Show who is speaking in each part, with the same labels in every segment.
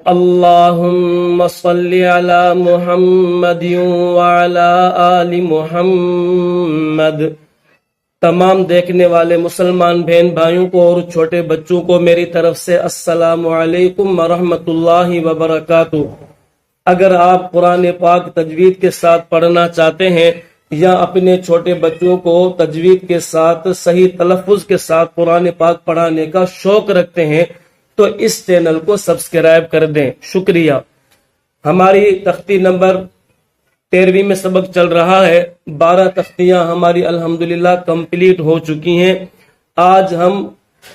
Speaker 1: اللہم صلی علی محمد وعلی آل محمد۔ تمام دیکھنے والے مسلمان بہن بھائیوں کو اور چھوٹے بچوں کو میری طرف سے السلام علیکم ورحمۃ اللہ وبرکاتہ۔ اگر آپ قرآن پاک تجوید کے ساتھ پڑھنا چاہتے ہیں یا اپنے چھوٹے بچوں کو تجوید کے ساتھ صحیح تلفظ کے ساتھ قرآن پاک پڑھانے کا شوق رکھتے ہیں تو اس چینل کو سبسکرائب کر دیں، شکریہ۔ ہماری تختی نمبر 13ویں میں سبق چل رہا ہے، 12 تختیاں ہماری الحمدللہ کمپلیٹ ہو چکی ہیں۔ آج ہم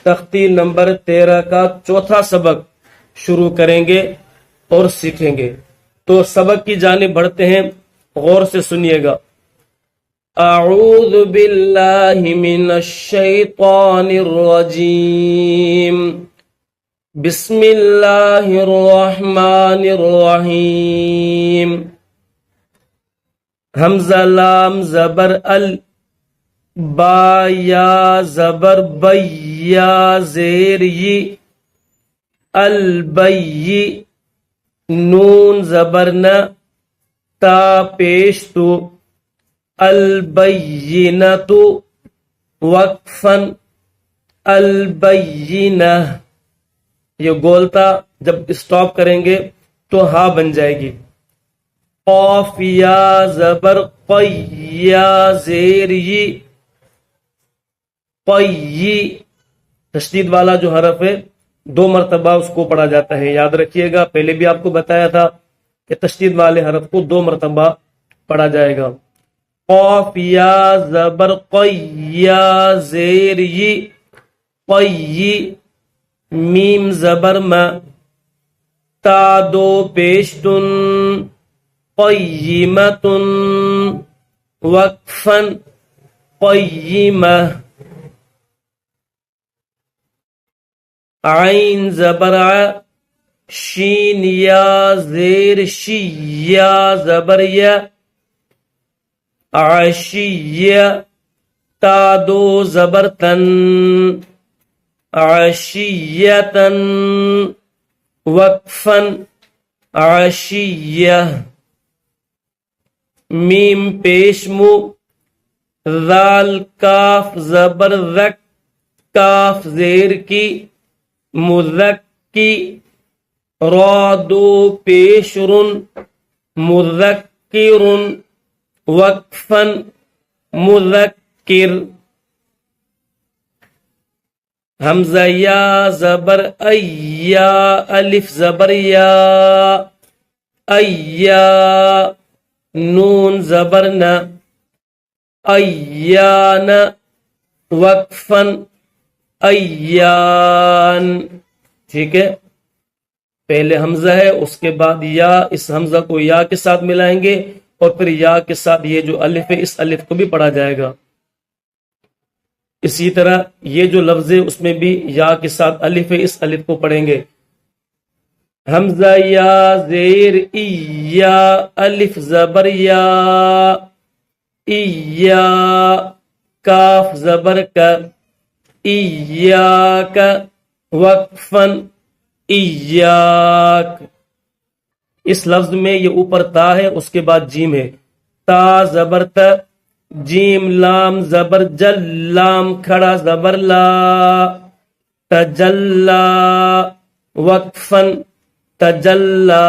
Speaker 1: تختی نمبر 13 کا چوتھا سبق شروع کریں گے اور سیکھیں گے، تو سبق کی جانب بڑھتے ہیں، غور سے سنیے گا۔ اعوذ باللہ من الشیطان الرجیم، بسم اللہ الرحمن الرحیم۔ حمزہ لام زبر ال، با یا زبر بی یا زیر ی، البی، نون زبر ن، تا پیش تو، البینۃ، وقفاً، البینہ۔ یہ گولتا جب اسٹاپ کریں گے تو ہا بن جائے گی۔ قاف یا زبر قی یا زیر ی، قی، تشدید والا جو حرف ہے 2 مرتبہ اس کو پڑھا جاتا ہے، یاد رکھیے گا، پہلے بھی آپ کو بتایا تھا کہ تشدید والے حرف کو 2 مرتبہ پڑھا جائے گا۔ قاف یا زبر قی یا زیر ی، قی، میم زبر م، تا 2 پیشتن، قیمۃ، وقفاً، قیمہ۔ عین زبر ع، شین یا زیر شی یا زبر یا، عشیہ، تا 2 زبر تن، عشیۃً، وقفاً، عشیہ۔ میم پیش مو، ذال کاف زبر ذک، کاف زیر کی، مذکی، را 2 پیش رن، مذکر، وقفاً، مذکر۔ حمزہ یا زبر ای یا، الف زبر یا، ایا، نون زبر ن، ایان، وقفاً، ایان۔ ٹھیک ہے، پہلے حمزہ ہے، اس کے بعد یا، اس حمزہ کو یا کے ساتھ ملائیں گے اور پھر یا کے ساتھ یہ جو الف ہے اس الف کو بھی پڑھا جائے گا۔ اسی طرح یہ جو لفظ ہے اس میں بھی یا کے ساتھ الف ہے، اس الف کو پڑھیں گے۔ حمزہ یا زیر ای یا، الف زبر یا، ایا، کاف زبر کا، ایاک، وقفاً، ایاک۔ اس لفظ میں یہ اوپر تا ہے، اس کے بعد جیم ہے، تا زبر تا، جیم لام زبر جل، لام کھڑا زبر لا، تجلا، وقفاً، تجلا۔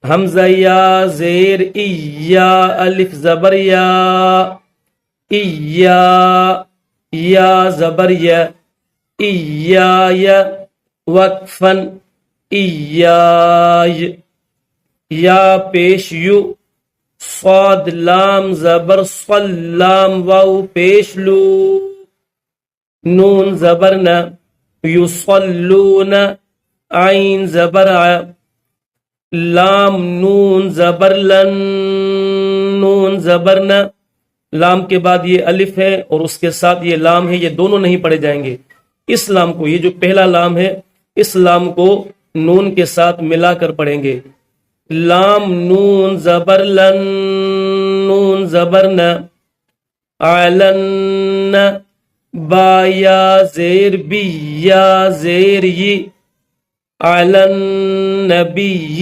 Speaker 1: حمزہ یا زیر ای یا، الف زبر یا، ایا، یا زبر یا، ایا، وقفاً، ایای۔ یا پیش یو، صاد لام زبر صل، لام واو پیش لو، نون زبر ن، یصلون، عین زبر ع، لام نون زبر لن، نون زبر ن، لام کے بعد یہ الف ہے اور اس کے ساتھ یہ لام ہے، یہ دونوں نہیں پڑھے جائیں گے۔ اس لام کو، یہ جو پہلا لام ہے، اس لام کو نون کے ساتھ ملا کر پڑھیں گے۔ لام نون زبر لن، نون زبر ن، علن، با یا زیر بی یا زیر ی، على النبي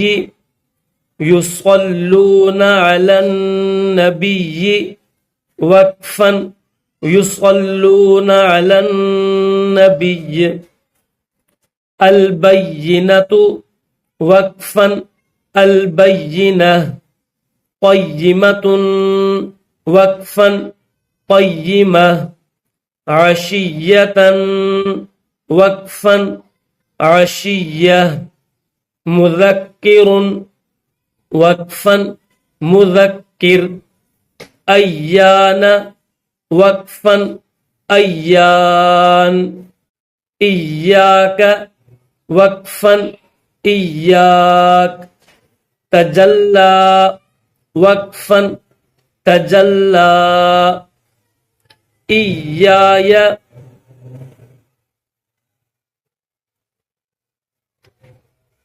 Speaker 1: يصلون على النبي وقفا يصلون على النبي البينة وقفا البينة قيمة وقفا قيمة عشية وقفا عشية مذكر وقفا مذكر أيان وقفا أيان إياك وقفا إياك تجلى وقفا تجلى إياي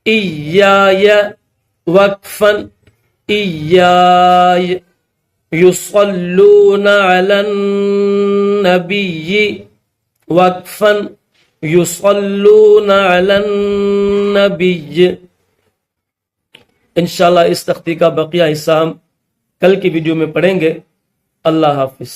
Speaker 1: إياي وقفا إياي يصلون على النبي وقفا يصلون على النبي. انشاءاللہ اس تختی کا بقیہ حصہ ہم کل کی ویڈیو میں پڑھیں گے. اللہ حافظ.